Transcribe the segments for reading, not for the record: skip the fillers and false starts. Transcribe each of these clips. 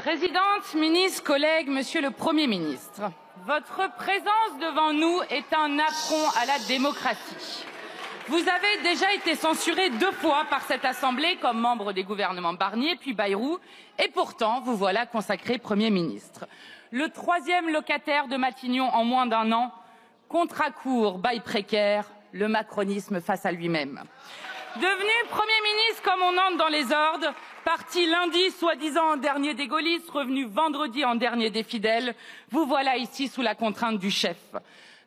Présidente, ministre, collègues, Monsieur le Premier ministre, votre présence devant nous est un affront à la démocratie. Vous avez déjà été censuré 2 fois par cette Assemblée comme membre des gouvernements Barnier puis Bayrou, et pourtant vous voilà consacré Premier ministre. Le 3e locataire de Matignon en moins d'1 an, contrat court, bail précaire, le macronisme face à lui-même. Devenu Premier ministre comme on entre dans les ordres, parti lundi soi-disant en dernier des gaullistes, revenu vendredi en dernier des fidèles, vous voilà ici sous la contrainte du chef.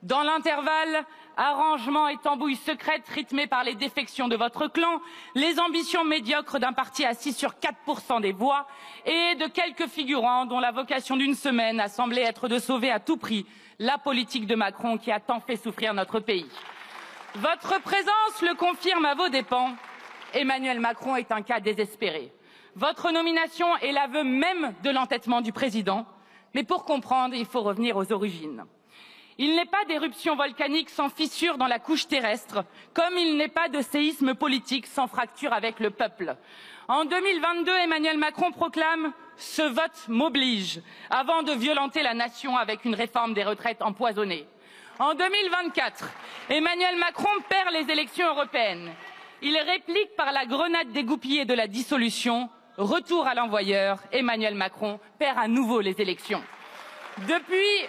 Dans l'intervalle, arrangements et tambouilles secrètes rythmés par les défections de votre clan, les ambitions médiocres d'un parti assis sur 4% des voix et de quelques figurants dont la vocation d'une semaine a semblé être de sauver à tout prix la politique de Macron qui a tant fait souffrir notre pays. Votre présence le confirme à vos dépens. Emmanuel Macron est un cas désespéré. Votre nomination est l'aveu même de l'entêtement du président. Mais pour comprendre, il faut revenir aux origines. Il n'est pas d'éruption volcanique sans fissure dans la couche terrestre, comme il n'est pas de séisme politique sans fracture avec le peuple. En 2022, Emmanuel Macron proclame « Ce vote m'oblige » avant de violenter la nation avec une réforme des retraites empoisonnée. En 2024, Emmanuel Macron perd les élections européennes. Il réplique par la grenade dégoupillée de la dissolution. Retour à l'envoyeur, Emmanuel Macron perd à nouveau les élections. Depuis,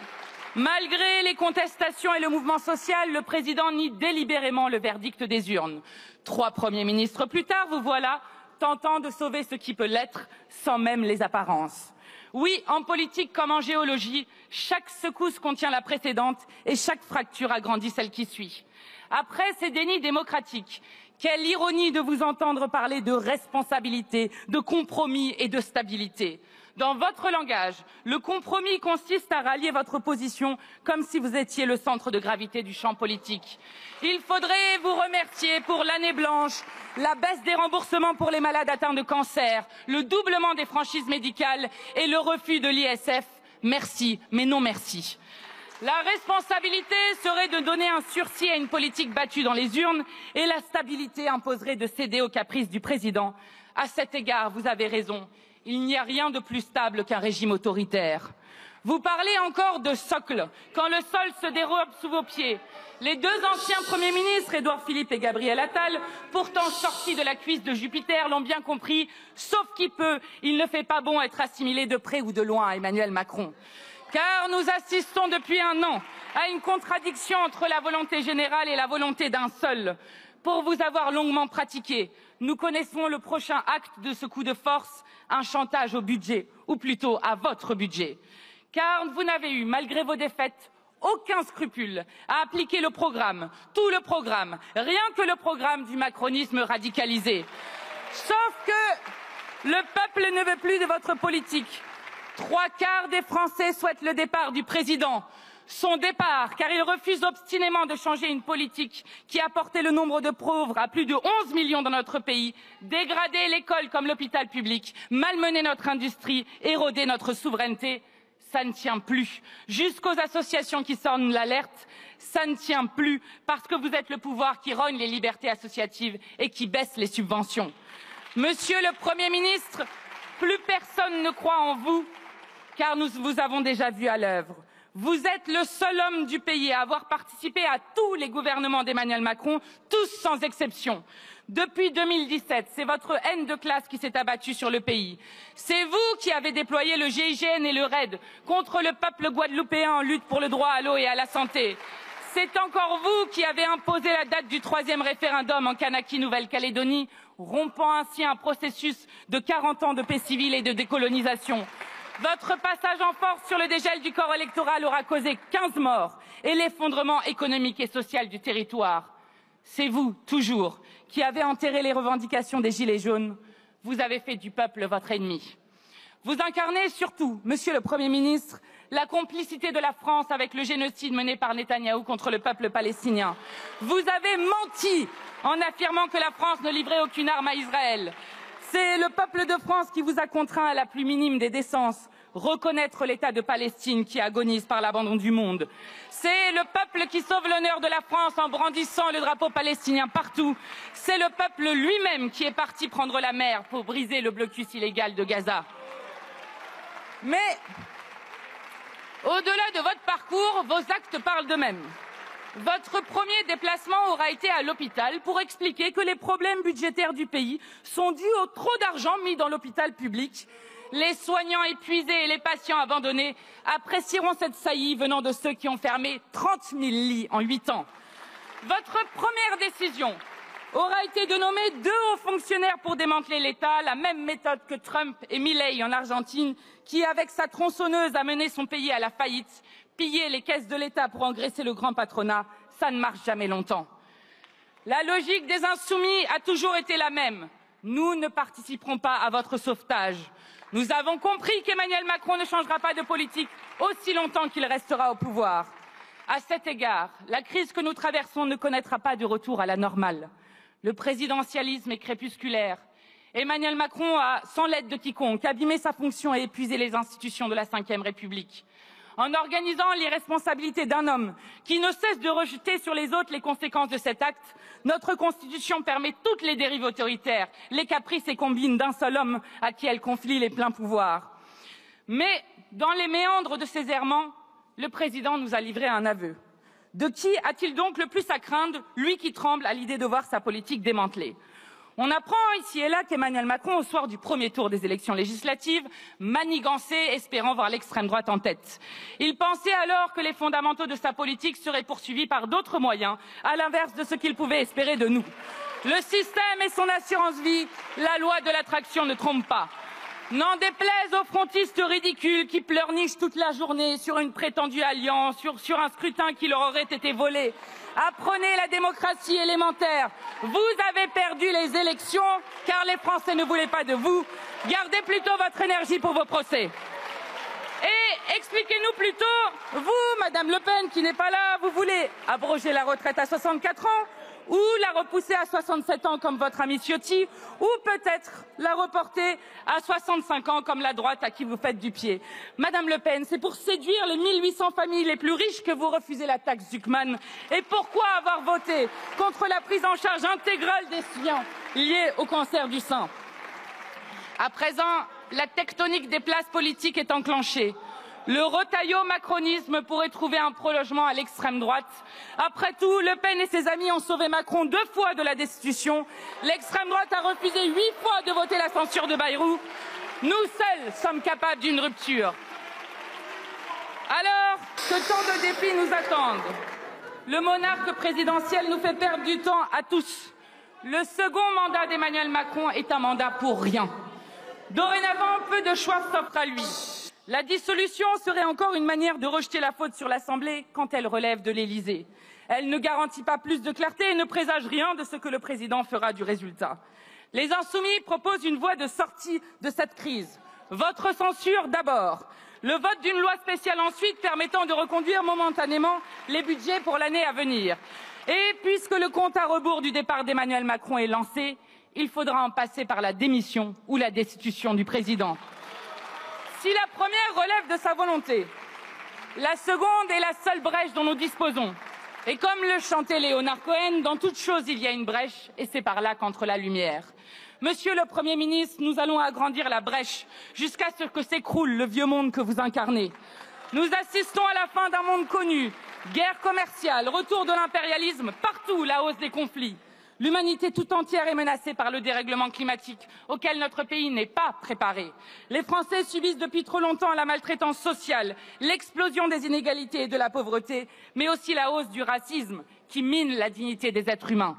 malgré les contestations et le mouvement social, le président nie délibérément le verdict des urnes. 3 premiers ministres plus tard, vous voilà tentant de sauver ce qui peut l'être sans même les apparences. Oui, en politique comme en géologie, chaque secousse contient la précédente et chaque fracture agrandit celle qui suit. Après ces dénis démocratiques, quelle ironie de vous entendre parler de responsabilité, de compromis et de stabilité. Dans votre langage, le compromis consiste à rallier votre position comme si vous étiez le centre de gravité du champ politique. Il faudrait vous remercier pour l'année blanche, la baisse des remboursements pour les malades atteints de cancer, le doublement des franchises médicales et le refus de l'ISF. Merci, mais non merci. La responsabilité serait de donner un sursis à une politique battue dans les urnes et la stabilité imposerait de céder aux caprices du président. À cet égard, vous avez raison. Il n'y a rien de plus stable qu'un régime autoritaire. Vous parlez encore de socle, quand le sol se dérobe sous vos pieds. Les 2 anciens premiers ministres, Édouard Philippe et Gabriel Attal, pourtant sortis de la cuisse de Jupiter, l'ont bien compris. Sauf qui peut, il ne fait pas bon être assimilé de près ou de loin à Emmanuel Macron. Car nous assistons depuis 1 an à une contradiction entre la volonté générale et la volonté d'un seul. Pour vous avoir longuement pratiqué, nous connaissons le prochain acte de ce coup de force, un chantage au budget, ou plutôt à votre budget. Car vous n'avez eu, malgré vos défaites, aucun scrupule à appliquer le programme, tout le programme, rien que le programme du macronisme radicalisé. Sauf que le peuple ne veut plus de votre politique. 3/4 des Français souhaitent le départ du président. Son départ, car il refuse obstinément de changer une politique qui a porté le nombre de pauvres à plus de 11 millions dans notre pays, dégradé l'école comme l'hôpital public, malmené notre industrie, érodé notre souveraineté. Ça ne tient plus. Jusqu'aux associations qui sonnent l'alerte, ça ne tient plus parce que vous êtes le pouvoir qui rogne les libertés associatives et qui baisse les subventions. Monsieur le Premier ministre, plus personne ne croit en vous, car nous vous avons déjà vu à l'œuvre. Vous êtes le seul homme du pays à avoir participé à tous les gouvernements d'Emmanuel Macron, tous sans exception. Depuis 2017, c'est votre haine de classe qui s'est abattue sur le pays. C'est vous qui avez déployé le GIGN et le RAID contre le peuple guadeloupéen en lutte pour le droit à l'eau et à la santé. C'est encore vous qui avez imposé la date du 3e référendum en Kanaki, Nouvelle-Calédonie, rompant ainsi un processus de 40 ans de paix civile et de décolonisation. Votre passage en force sur le dégel du corps électoral aura causé 15 morts et l'effondrement économique et social du territoire. C'est vous, toujours, qui avez enterré les revendications des Gilets jaunes. Vous avez fait du peuple votre ennemi. Vous incarnez surtout, Monsieur le Premier ministre, la complicité de la France avec le génocide mené par Netanyahou contre le peuple palestinien. Vous avez menti en affirmant que la France ne livrait aucune arme à Israël. C'est le peuple de France qui vous a contraint à la plus minime des décences, reconnaître l'État de Palestine qui agonise par l'abandon du monde. C'est le peuple qui sauve l'honneur de la France en brandissant le drapeau palestinien partout. C'est le peuple lui-même qui est parti prendre la mer pour briser le blocus illégal de Gaza. Mais au-delà de votre parcours, vos actes parlent d'eux-mêmes. Votre premier déplacement aura été à l'hôpital pour expliquer que les problèmes budgétaires du pays sont dus au trop d'argent mis dans l'hôpital public. Les soignants épuisés et les patients abandonnés apprécieront cette saillie venant de ceux qui ont fermé 30 000 lits en 8 ans. Votre première décision aura été de nommer 2 hauts fonctionnaires pour démanteler l'État, la même méthode que Trump et Milei en Argentine, qui, avec sa tronçonneuse, a mené son pays à la faillite. Piller les caisses de l'État pour engraisser le grand patronat, ça ne marche jamais longtemps. La logique des insoumis a toujours été la même. Nous ne participerons pas à votre sauvetage. Nous avons compris qu'Emmanuel Macron ne changera pas de politique aussi longtemps qu'il restera au pouvoir. À cet égard, la crise que nous traversons ne connaîtra pas de retour à la normale. Le présidentialisme est crépusculaire. Emmanuel Macron a, sans l'aide de quiconque, abîmé sa fonction et épuisé les institutions de la Ve République. En organisant l'irresponsabilité d'un homme qui ne cesse de rejeter sur les autres les conséquences de cet acte, notre Constitution permet toutes les dérives autoritaires, les caprices et combines d'un seul homme à qui elle confie les pleins pouvoirs. Mais dans les méandres de ces errements, le président nous a livré un aveu. De qui a-t-il donc le plus à craindre, lui qui tremble à l'idée de voir sa politique démantelée? On apprend ici et là qu'Emmanuel Macron, au soir du premier tour des élections législatives, manigançait, espérant voir l'extrême droite en tête. Il pensait alors que les fondamentaux de sa politique seraient poursuivis par d'autres moyens, à l'inverse de ce qu'il pouvait espérer de nous. Le système et son assurance vie, la loi de l'attraction ne trompe pas. N'en déplaise aux frontistes ridicules qui pleurnichent toute la journée sur une prétendue alliance, sur un scrutin qui leur aurait été volé. Apprenez la démocratie élémentaire. Vous avez perdu les élections car les Français ne voulaient pas de vous. Gardez plutôt votre énergie pour vos procès. Et expliquez-nous plutôt, vous, Madame Le Pen, qui n'est pas là, vous voulez abroger la retraite à 64 ans ou la repousser à 67 ans comme votre ami Ciotti, ou peut-être la reporter à 65 ans comme la droite à qui vous faites du pied. Madame Le Pen, c'est pour séduire les 1800 familles les plus riches que vous refusez la taxe Zuckman. Et pourquoi avoir voté contre la prise en charge intégrale des soins liés au cancer du sein? À présent, la tectonique des places politiques est enclenchée. Le retaillot-macronisme pourrait trouver un prolongement à l'extrême droite. Après tout, Le Pen et ses amis ont sauvé Macron 2 fois de la destitution. L'extrême droite a refusé 8 fois de voter la censure de Bayrou. Nous seuls sommes capables d'une rupture. Alors que tant de défis nous attendent, le monarque présidentiel nous fait perdre du temps à tous. Le second mandat d'Emmanuel Macron est un mandat pour rien. Dorénavant, peu de choix s'offrent à lui. La dissolution serait encore une manière de rejeter la faute sur l'Assemblée quand elle relève de l'Élysée. Elle ne garantit pas plus de clarté et ne présage rien de ce que le président fera du résultat. Les Insoumis proposent une voie de sortie de cette crise. Votre censure d'abord. Le vote d'une loi spéciale ensuite permettant de reconduire momentanément les budgets pour l'année à venir. Et puisque le compte à rebours du départ d'Emmanuel Macron est lancé, il faudra en passer par la démission ou la destitution du président. Si la première relève de sa volonté, la seconde est la seule brèche dont nous disposons. Et comme le chantait Léonard Cohen, dans toute chose il y a une brèche et c'est par là qu'entre la lumière. Monsieur le Premier ministre, nous allons agrandir la brèche jusqu'à ce que s'écroule le vieux monde que vous incarnez. Nous assistons à la fin d'un monde connu, guerre commerciale, retour de l'impérialisme, partout la hausse des conflits. L'humanité tout entière est menacée par le dérèglement climatique auquel notre pays n'est pas préparé. Les Français subissent depuis trop longtemps la maltraitance sociale, l'explosion des inégalités et de la pauvreté, mais aussi la hausse du racisme qui mine la dignité des êtres humains.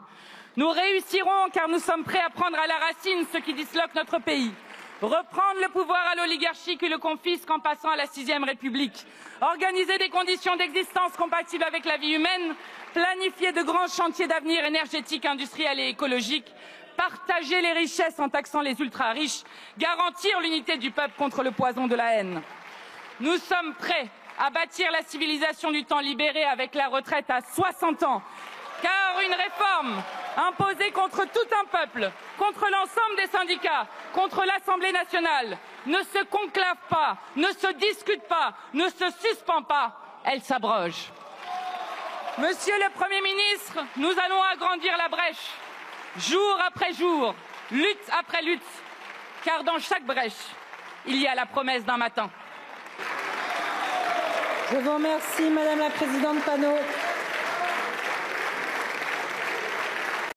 Nous réussirons car nous sommes prêts à prendre à la racine ce qui disloque notre pays. Reprendre le pouvoir à l'oligarchie qui le confisque en passant à la 6e République. Organiser des conditions d'existence compatibles avec la vie humaine. Planifier de grands chantiers d'avenir énergétiques, industriels et écologiques. Partager les richesses en taxant les ultra-riches. Garantir l'unité du peuple contre le poison de la haine. Nous sommes prêts à bâtir la civilisation du temps libéré avec la retraite à 60 ans. Car une réforme imposée contre tout un peuple, contre l'ensemble des syndicats, contre l'Assemblée nationale, ne se conclave pas, ne se discute pas, ne se suspend pas, elle s'abroge. Monsieur le Premier ministre, nous allons agrandir la brèche, jour après jour, lutte après lutte, car dans chaque brèche, il y a la promesse d'un matin. Je vous remercie, Madame la Présidente Panot.